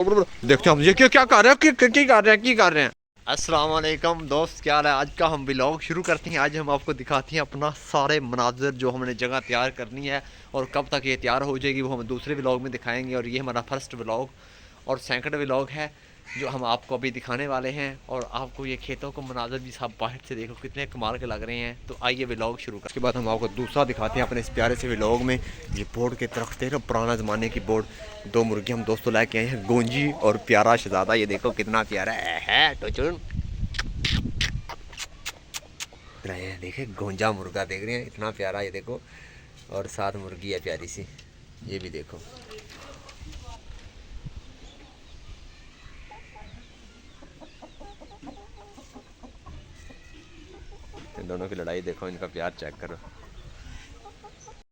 देखते हैं हम ये क्या कर रहे हैं, क्या कर रहे हैं। अस्सलाम वालेकुम दोस्त, क्या हाल है। आज का हम व्लॉग शुरू करते हैं। आज हम आपको दिखाते हैं अपना सारे मनाज़र जो हमने जगह तैयार करनी है और कब तक ये तैयार हो जाएगी वो हम दूसरे व्लॉग में दिखाएंगे। और ये हमारा फर्स्ट व्लॉग और सेकंड व्लॉग है जो हम आपको अभी दिखाने वाले हैं। और आपको ये खेतों को मनाज़र भी साहब बाहर से देखो कितने कमाल के लग रहे हैं। तो आइए व्लॉग शुरू कर। उसके बाद हम आपको दूसरा दिखाते हैं अपने इस प्यारे से व्लॉग में। ये बोर्ड के तरफ देखो, पुराना ज़माने की बोर्ड। दो मुर्गे हम दोस्तों लेके आए हैं, गोंजी और प्यारा शहजादा। ये देखो कितना प्यारा है तो चुन रहे हैं। देखे गोंजा मुर्गा देख रहे हैं, इतना प्यारा। ये देखो और साथ मुर्गी है प्यारी सी, ये भी देखो। इन दोनों की लड़ाई देखो, इनका प्यार चेक करो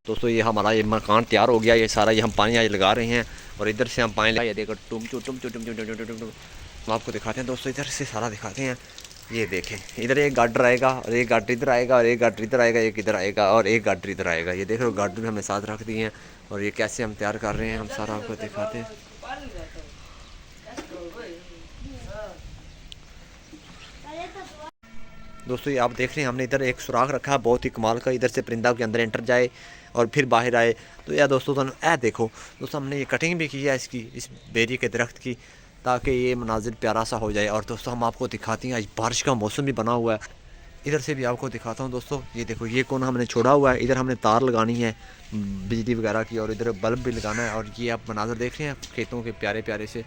दोस्तों। ये हमारा ये मकान तैयार हो गया, ये सारा ये हम पानी आज लगा रहे हैं और इधर से हम पानी लगा। ये देखो टुम टुम टुम टुम टुम टुम टुम टुम। हम आपको दिखाते हैं दोस्तों, इधर से सारा दिखाते हैं। ये देखें, इधर एक गार्डर आएगा और एक गार्डर इधर आएगा और एक गार्डर इधर आएगा, एक इधर आएगा और एक गार्डर इधर आएगा। ये देख रहे हो, गार्डर भी हमने साथ रख दिए हैं और ये कैसे हम तैयार कर रहे हैं हम सारा आपको दिखाते हैं। दोस्तों ये आप देख रहे हैं, हमने इधर एक सुराख रखा है बहुत ही कमाल का, इधर से परिंदा के अंदर एंटर जाए और फिर बाहर आए। तो यह दोस्तों देखो दोस्तों, हमने ये कटिंग भी की है इसकी, इस बेरी के दरख्त की, ताकि ये मनाजिर प्यारा सा हो जाए। और दोस्तों हम आपको दिखाते हैं, आज बारिश का मौसम भी बना हुआ है। इधर से भी आपको दिखाता हूँ दोस्तों। ये देखो, ये कौन हमने छोड़ा हुआ है। इधर हमने तार लगानी है बिजली वगैरह की और इधर बल्ब भी लगाना है। और ये आप मनाजर देख रहे हैं खेतों के प्यारे प्यारे से।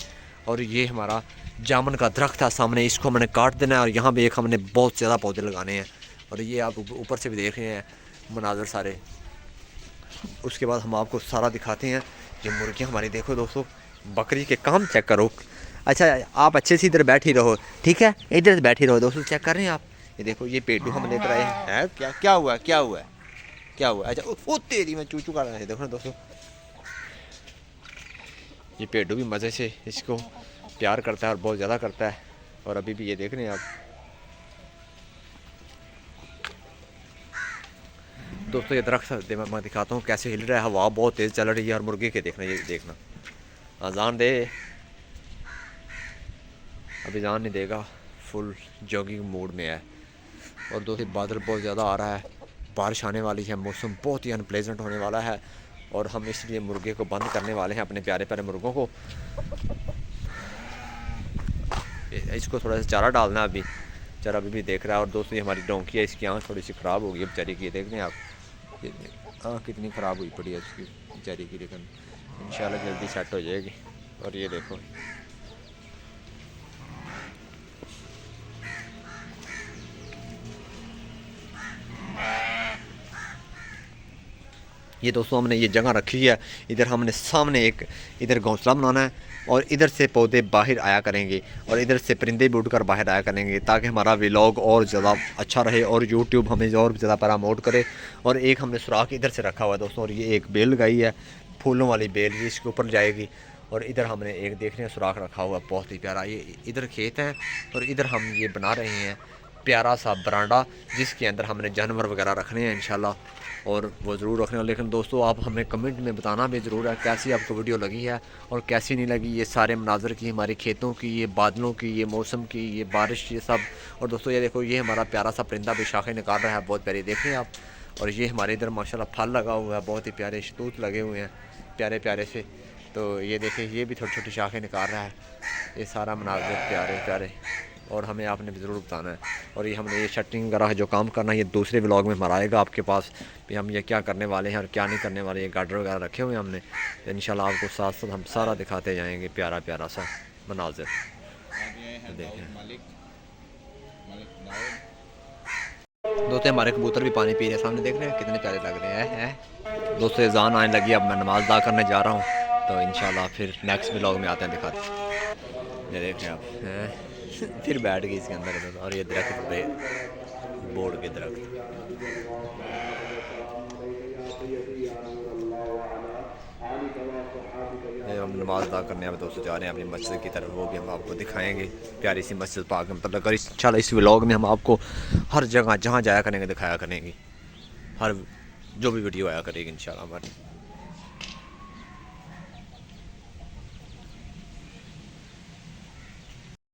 और ये हमारा जामुन का दरख्त था सामने, इसको हमने काट देना है और यहाँ पे एक हमने बहुत ज़्यादा पौधे लगाने हैं। और ये आप ऊपर से भी देख रहे हैं मनाजर सारे। उसके बाद हम आपको सारा दिखाते हैं। ये मुर्गियाँ हमारी देखो दोस्तों, बकरी के काम चेक करो। अच्छा आप अच्छे से इधर बैठ ही रहो, ठीक है, इधर से बैठ ही रहो दोस्तों। चेक कर रहे हैं आप, ये देखो ये पेटू हम लेकर आए हैं। क्या हुआ क्या हुआ क्या हुआ। अच्छा वो तेरी में चूचू कर रहा है, देखो ना दोस्तों। ये पेटू भी मज़े से इसको प्यार करता है और बहुत ज़्यादा करता है। और अभी भी ये देख रहे हैं आप दोस्तों, ये दरख्त मैं दिखाता हूँ कैसे हिल रहा है। हवा बहुत तेज़ चल रही है और मुर्गे के देखना, ये देखना अजान दे, अभी जान नहीं देगा, फुल जॉगिंग मूड में है। और दोस्तों बादल बहुत ज़्यादा आ रहा है, बारिश आने वाली है, मौसम बहुत ही अनप्लेजेंट होने वाला है। और हम इसलिए मुर्गे को बंद करने वाले हैं, अपने प्यारे प्यारे मुर्गों को। इसको थोड़ा सा चारा डालना है, अभी चारा अभी देख रहा है। और दोस्तों ये हमारी डोंकी है, इसकी आँख थोड़ी सी ख़राब हो गई है बेचारी की, देख रहे हैं आप। ये आँख कितनी ख़राब हुई पड़ी है इसकी बेचारी की, लेकिन इंशाल्लाह जल्दी सेट हो जाएगी। और ये देखो, ये दोस्तों हमने ये जगह रखी है। इधर हमने सामने एक इधर घोंसला बनाना है और इधर से पौधे बाहर आया करेंगे और इधर से परिंदे भी उड़कर बाहर आया करेंगे, ताकि हमारा व्लॉग और ज़्यादा अच्छा रहे और यूट्यूब हमें और ज़्यादा प्रमोट करे। और एक हमने सुराख इधर से रखा हुआ है दोस्तों, और ये एक बेल लगाई है, फूलों वाली बेल, ये इसके ऊपर जाएगी। और इधर हमने एक देख रहे हैं सुराख रखा हुआ बहुत ही प्यारा। ये इधर खेत हैं और इधर हम ये बना रहे हैं प्यारा सा बरांडा, जिसके अंदर हमने जानवर वगैरह रखने हैं इंशाल्लाह, और वो ज़रूर रखने। लेकिन दोस्तों आप हमें कमेंट में बताना भी ज़रूर है कैसी आपको वीडियो लगी है और कैसी नहीं लगी। ये सारे मनाजर की, हमारे खेतों की, ये बादलों की, ये मौसम की, ये बारिश, ये सब। और दोस्तों ये देखो, ये हमारा प्यारा सा परिंदा भी शाखें निकाल रहा है, बहुत प्यारी देखें आप। और ये हमारे इधर माशाल्लाह फल लगा हुआ है, बहुत ही प्यारे शतूत लगे हुए हैं प्यारे प्यारे से। तो ये देखिए, ये भी छोटी छोटी शाखें निकाल रहा है। ये सारा मनाजर प्यारे प्यारे, और हमें आपने भी ज़रूर बताना है। और ये हमने ये शटरिंग वगैरह जो काम करना है, ये दूसरे व्लॉग में हमारा आएगा आपके पास भी, हम ये क्या करने वाले हैं और क्या नहीं करने वाले। ये गार्डर वगैरह रखे हुए हैं हमने, तो इंशाल्लाह आपको साथ साथ हम सारा दिखाते जाएंगे प्यारा प्यारा सा मनाजिर। देखें दोस्तों, हमारे कबूतर भी पानी पी रहे हैं सामने, देख रहे हैं कितने प्यारे लग रहे हैं। दोस्तों अज़ान आने लगी, अब मैं नमाज़ अदा करने जा रहा हूँ। तो इंशाल्लाह फिर नेक्स्ट व्लॉग में आते हैं, दिखाते हैं। ये देखें आप हैं फिर बैठ गई इसके अंदर। और ये दरख्त पे बोर्ड के दरख्त, हम नमाज़ अदा करने अब दोस्तों जा रहे हैं अपनी मस्जिद की तरफ, वो भी हम आपको दिखाएंगे। प्यारी सी मस्जिद पाक में, मतलब अगर इंशाल्लाह इस व्लॉग में हम आपको हर जगह जहाँ जाया करेंगे दिखाया करेंगे, हर जो भी वीडियो आया करेगी इंशाल्लाह हमारी।